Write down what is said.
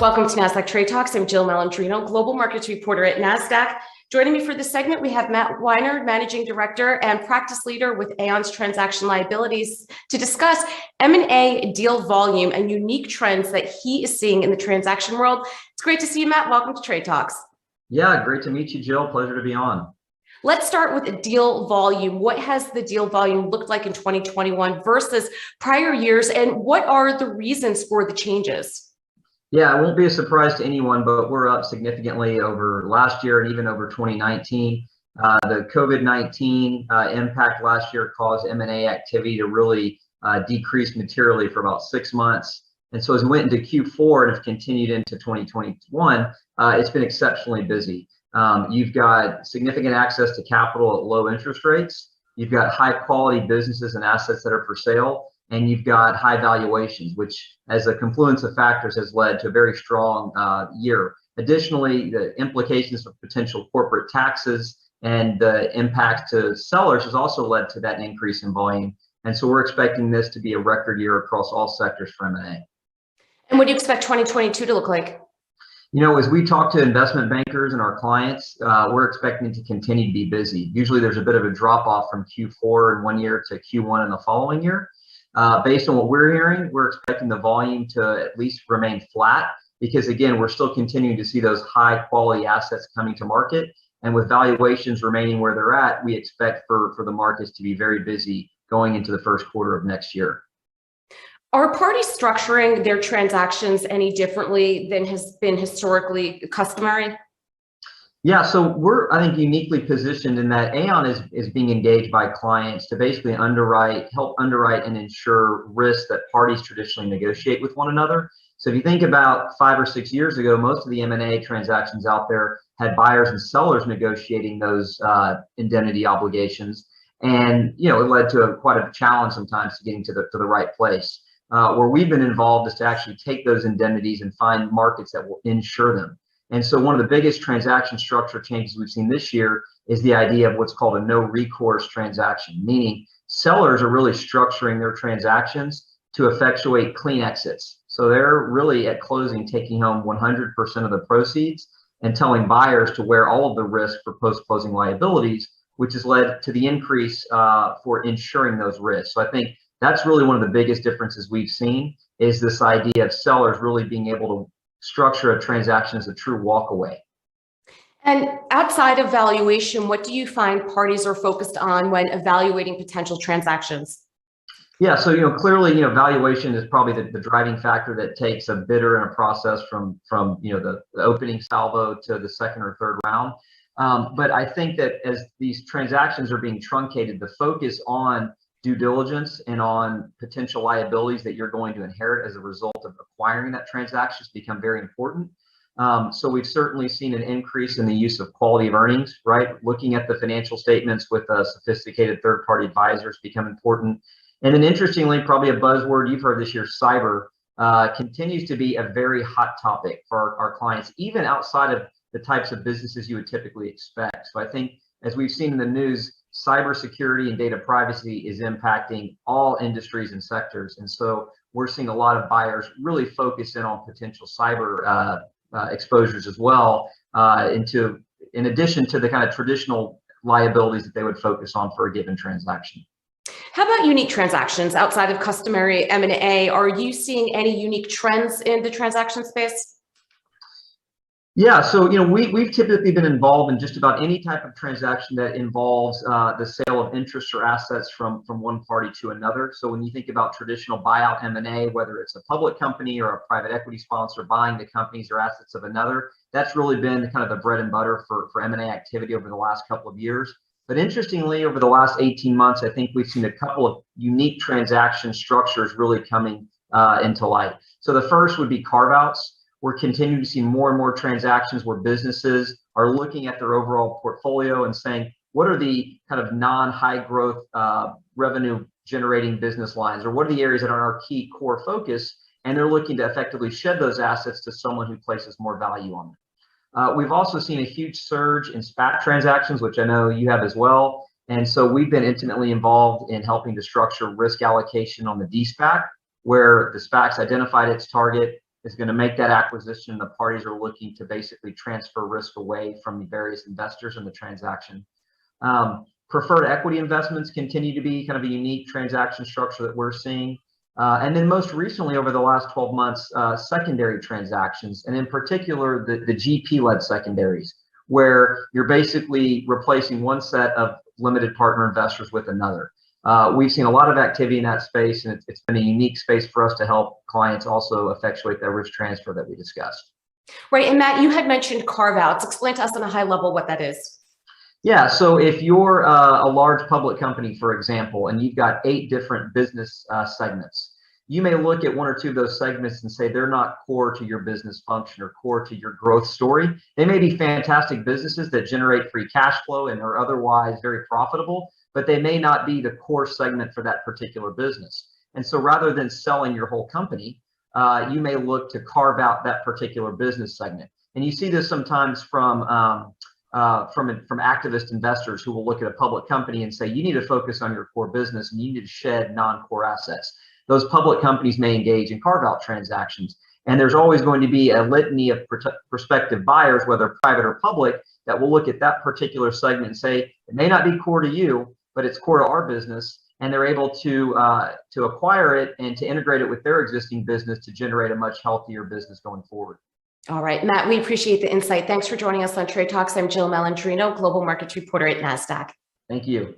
Welcome to Nasdaq Trade Talks. I'm Jill Malandrino, Global Markets Reporter at Nasdaq. Joining me for this segment, we have Matt Weiner, Managing Director and Practice Leader with Aon's Transaction Liabilities, to discuss M&A deal volume and unique trends that he is seeing in the transaction world. It's great to see you, Matt. Welcome to Trade Talks. Yeah, great to meet you, Jill. Pleasure to be on. Let's start with deal volume. What has the deal volume looked like in 2021 versus prior years, and what are the reasons for the changes? Yeah, it won't be a surprise to anyone, but we're up significantly over last year and even over 2019. The COVID-19 impact last year caused M&A activity to really decrease materially for about 6 months. And so as we went into Q4 and have continued into 2021, it's been exceptionally busy. You've got significant access to capital at low interest rates. You've got high quality businesses and assets that are for sale. And you've got high valuations, which as a confluence of factors has led to a very strong year. Additionally, the implications of potential corporate taxes and the impact to sellers has also led to that increase in volume. And so we're expecting this to be a record year across all sectors for M&A. And what do you expect 2022 to look like? You know, as we talk to investment bankers and our clients, we're expecting to continue to be busy. Usually there's a bit of a drop off from Q4 in one year to Q1 in the following year. Based on what we're hearing, we're expecting the volume to at least remain flat because, again, we're still continuing to see those high quality assets coming to market. And with valuations remaining where they're at, we expect for the markets to be very busy going into the first quarter of next year. Are parties structuring their transactions any differently than has been historically customary? Yeah, so we're, I think, uniquely positioned in that Aon is being engaged by clients to basically help underwrite and ensure risks that parties traditionally negotiate with one another. So if you think about 5 or 6 years ago, most of the M&A transactions out there had buyers and sellers negotiating those indemnity obligations. And, you know, it led to quite a challenge sometimes to getting to the right place. Where we've been involved is to actually take those indemnities and find markets that will insure them. And so one of the biggest transaction structure changes we've seen this year is the idea of what's called a no recourse transaction, meaning sellers are really structuring their transactions to effectuate clean exits. So they're really at closing taking home 100% of the proceeds and telling buyers to wear all of the risk for post-closing liabilities, which has led to the increase for insuring those risks. So I think that's really one of the biggest differences we've seen is this idea of sellers really being able to structure a transaction as a true walkaway. And outside of valuation, what do you find parties are focused on when evaluating potential transactions? Yeah, so clearly, valuation is probably the driving factor that takes a bidder in a process from the opening salvo to the second or third round. But I think that as these transactions are being truncated, the focus on due diligence and on potential liabilities that you're going to inherit as a result of acquiring that transaction has become very important. So we've certainly seen an increase in the use of quality of earnings, right? Looking at the financial statements with sophisticated third-party advisors become important. And then interestingly, probably a buzzword you've heard this year, cyber, continues to be a very hot topic for our clients, even outside of the types of businesses you would typically expect. So I think as we've seen in the news, cybersecurity and data privacy is impacting all industries and sectors. And so we're seeing a lot of buyers really focus in on potential cyber exposures as well, in addition to the kind of traditional liabilities that they would focus on for a given transaction. How about unique transactions outside of customary M&A? Are you seeing any unique trends in the transaction space? Yeah, so we've typically been involved in just about any type of transaction that involves the sale of interests or assets from one party to another. So when you think about traditional buyout M&A, whether it's a public company or a private equity sponsor buying the companies or assets of another, that's really been kind of the bread and butter for M&A activity over the last couple of years. But interestingly, over the last 18 months, I think we've seen a couple of unique transaction structures really coming into light. So the first would be Carve Outs. We're continuing to see more and more transactions where businesses are looking at their overall portfolio and saying, what are the kind of non-high growth revenue generating business lines, or what are the areas that are our key core focus? And they're looking to effectively shed those assets to someone who places more value on them. We've also seen a huge surge in SPAC transactions, which I know you have as well. And so we've been intimately involved in helping to structure risk allocation on the D-SPAC, where the SPAC's identified its target. is going to make that acquisition. The parties are looking to basically transfer risk away from the various investors in the transaction. Preferred equity investments continue to be kind of a unique transaction structure that we're seeing. And then most recently, over the last 12 months, secondary transactions, and in particular, the GP-led secondaries, where you're basically replacing one set of limited partner investors with another. We've seen a lot of activity in that space, and it's been a unique space for us to help clients also effectuate that risk transfer that we discussed. Right, and Matt, you had mentioned Carve Outs. Explain to us on a high level what that is. Yeah, so if you're a large public company, for example, and you've got 8 different business segments, you may look at 1 or 2 of those segments and say they're not core to your business function or core to your growth story. They may be fantastic businesses that generate free cash flow and are otherwise very profitable, but they may not be the core segment for that particular business. And so rather than selling your whole company, you may look to carve out that particular business segment. And you see this sometimes from activist investors who will look at a public company and say, you need to focus on your core business and you need to shed non-core assets. Those public companies may engage in carve-out transactions. And there's always going to be a litany of prospective buyers, whether private or public, that will look at that particular segment and say, it may not be core to you, but it's core to our business. And they're able to acquire it and to integrate it with their existing business to generate a much healthier business going forward. All right, Matt, we appreciate the insight. Thanks for joining us on Trade Talks. I'm Jill Malandrino, Global Markets Reporter at Nasdaq. Thank you.